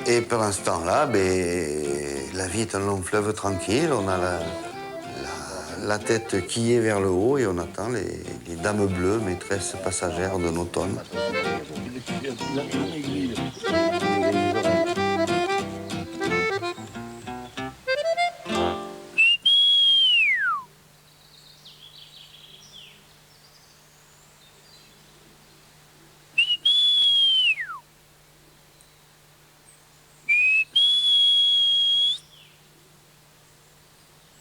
Et pendant ce temps-là, la vie est un long fleuve tranquille. On a la tête qui est vers le haut et on attend les dames bleues, maîtresses passagères de l'automne.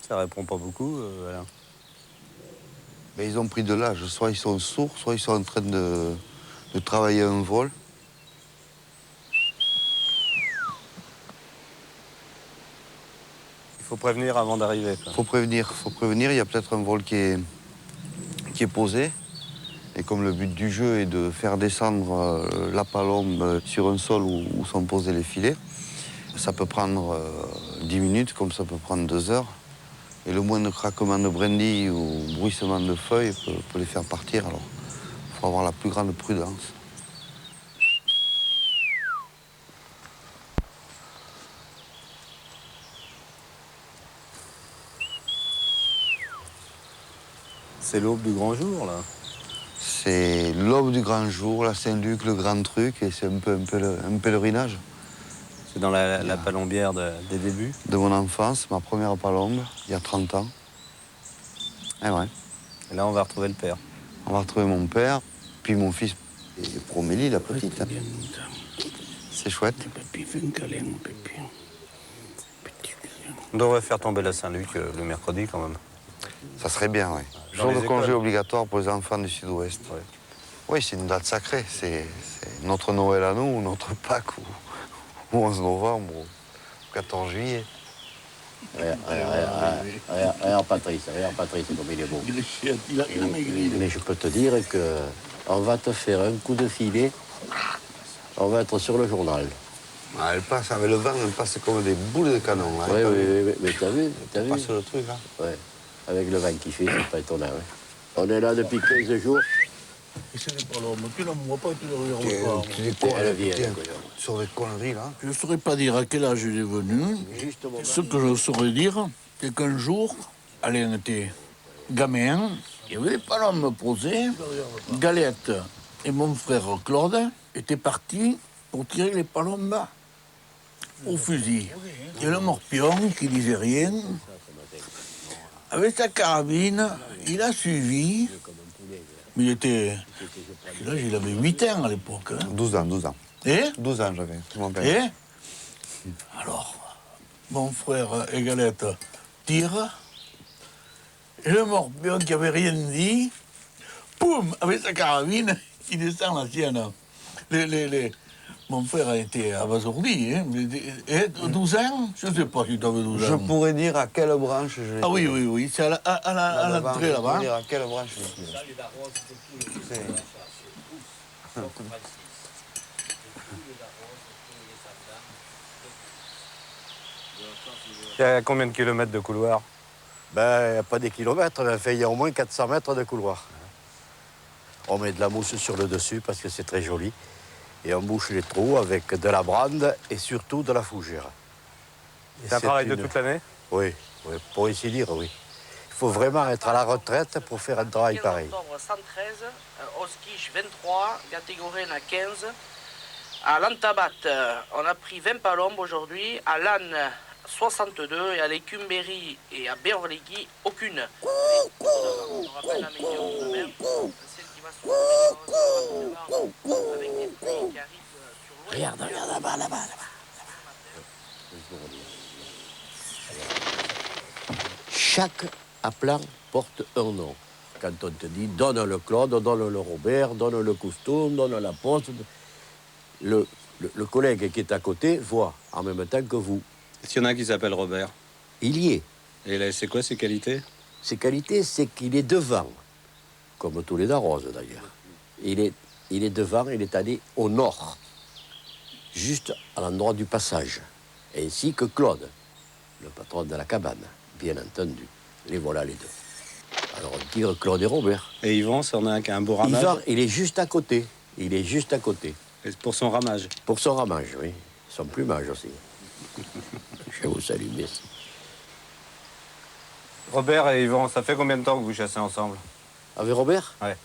Ça répond pas beaucoup, Alain. Mais ils ont pris de l'âge. Soit ils sont sourds, soit ils sont en train de travailler un vol. Il faut prévenir avant d'arriver. Faut prévenir. Il y a peut-être un vol qui est posé. Et comme le but du jeu est de faire descendre la palombe sur un sol où sont posés les filets, ça peut prendre 10 minutes, comme ça peut prendre 2 heures. Et le moindre craquement de brindilles ou bruissement de feuilles peut les faire partir. Alors, il faut avoir la plus grande prudence. C'est l'aube du grand jour, là. C'est l'aube du grand jour, la Saint-Luc, le grand truc, et c'est un pèlerinage. C'est dans la palombière des débuts. De mon enfance, ma première palombe, il y a 30 ans. Et ouais. Et là, on va retrouver le père. On va retrouver mon père, puis mon fils, et Promélie, la petite. C'est chouette. On devrait faire tomber la Saint-Luc le mercredi, quand même. Ça serait bien, oui. Jour de congé obligatoire pour les enfants du Sud-Ouest. Ouais. Oui, c'est une date sacrée. C'est notre Noël à nous, ou notre Pâques, ou 11 novembre, ou 14 juillet. Regarde Patrice, comme il est beau. Mais je peux te dire qu'on va te faire un coup de filet, on va être sur le journal. Ah, elle passe avec le vent, elle passe comme des boules de canon. Hein, oui, mais t'as vu? Elle passe le truc, hein. Ouais, avec le vent qui fait, c'est pas étonnant. Hein. On est là depuis 15 jours. Et c'est les palombes, tu ne vois pas, tu ne regardes pas. Tu dis quoi, sur des conneries, là. Je ne saurais pas dire à quel âge il est venu. Ce que je saurais dire, c'est qu'un jour, Alain était gamin, il y avait des palombes posées, Galette et mon frère Claude étaient partis pour tirer les palombes au fusil. Et le morpion, qui disait rien, avec sa carabine, il a suivi. Mais il était... Là, il avait 8 ans à l'époque. Hein. 12 ans. Et 12 ans, j'avais. Et alors, mon frère Egalette tire. Et le morpion qui avait rien dit, poum, avec sa carabine, il descend la sienne. Mon frère a été abasourdi. Hein. Et 12 ans, je ne sais pas si tu avais 12 ans. Je pourrais dire à quelle branche je l'ai. Ah oui, c'est à l'entrée là-bas. Je pourrais dire à quelle branche je l'ai. Il y a combien de kilomètres de couloir? Ben, il n'y a pas des kilomètres, mais il y a au moins 400 mètres de couloir. On met de la mousse sur le dessus parce que c'est très joli. Et on bouche les trous avec de la brande et surtout de la fougère. C'est un travail de toute l'année? Oui, pour ainsi dire, oui. Il faut vraiment être à la retraite pour faire un travail pareil. Octobre 113, Oskish 23, Gatégoren à 15. À l'Antabat, on a pris 20 palombes aujourd'hui. À l'Anne, 62. Et à l'Écumberry et à Berlegui, aucune. On rappelle la météo demain, celle qui va se trouver avec des pluies qui arrivent sur l'ouest. Regarde là-bas. Chaque appelant porte un nom. Quand on te dit donne le Claude, donne le Robert, donne le Cousteau, donne la Poste, le collègue qui est à côté voit en même temps que vous. Est-ce qu'il y en a qui s'appelle Robert? Il y est. Et là, c'est quoi ses qualités? Ses qualités, c'est qu'il est devant, comme tous les daroses d'ailleurs. Il est devant, il est allé au nord, juste à l'endroit du passage, ainsi que Claude, le patron de la cabane, bien entendu. Les voilà les deux. Alors on tire Claude et Robert. Et Yvan, c'en a un qui a un beau ramage? Yvan, il est juste à côté. Et pour son ramage, oui. son plumage aussi. Je vous salue, merci. Robert et Yvon, ça fait combien de temps que vous chassez ensemble? Avec Robert? Ouais.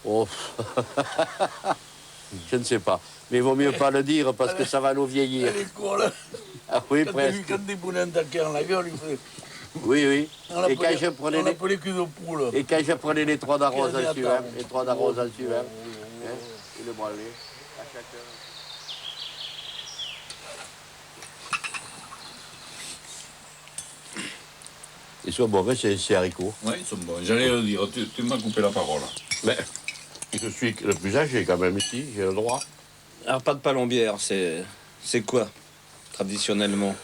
Oh, je ne sais pas. Mais il vaut mieux pas le dire parce que ça va nous vieillir. Elle est quoi, là? Ah oui, Quand presque. des poulets taqués dans la gueule, il fait... Oui, oui. On Et quand je prenais on les... appelait cul de poule. Et quand je prenais les 3 d'arrose Quel en suivant, attends. les 3 d'arrose en suivant, hein, et le branler, à chacun. Ils sont mauvais, c'est haricots. Oui, ils sont bons. J'allais le dire, tu m'as coupé la parole. Mais je suis le plus âgé quand même ici, j'ai le droit. Alors, pas de palombière, c'est quoi, traditionnellement?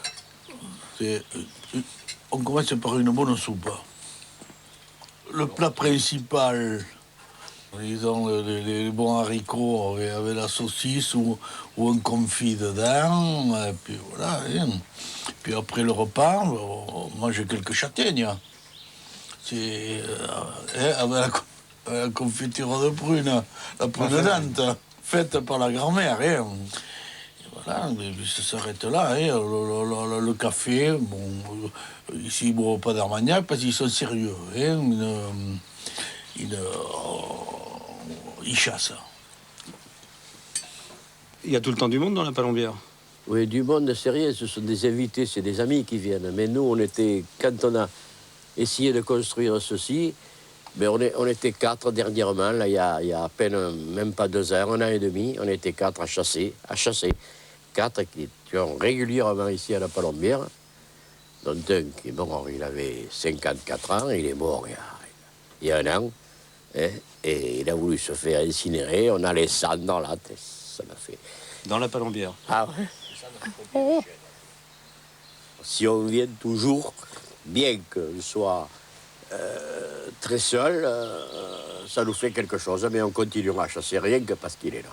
On commence par une bonne soupe. Le plat principal, disons les bons haricots avec la saucisse ou un confit dedans, et puis voilà. Hein. Puis après le repas, on mange quelques châtaignes. C'est avec la confiture de prune, la prune dente, faite par la grand-mère. Hein. Voilà, ça s'arrête là. Hein. Le café, bon, ici, ils ne boivent pas d'Armagnac parce qu'ils sont sérieux. Hein. Ils chassent. Il y a tout le temps du monde dans la palombière. Oui, du monde, c'est rien, ce sont des invités, c'est des amis qui viennent. Mais nous, quand on a essayé de construire ceci, mais on était 4 dernièrement, là, il y a à peine, même pas 2 heures, 1 an et demi, on était 4 à chasser. 4 qui étaient régulièrement ici à la palombière, dont un qui est mort, il avait 54 ans, il est mort il y a 1 an, hein, et il a voulu se faire incinérer, on a les cendres dans la tête, ça m'a fait... Dans la palombière. Ah ouais. Si on vient toujours, bien que je sois très seul, ça nous fait quelque chose, mais on continuera à chasser rien que parce qu'il est là.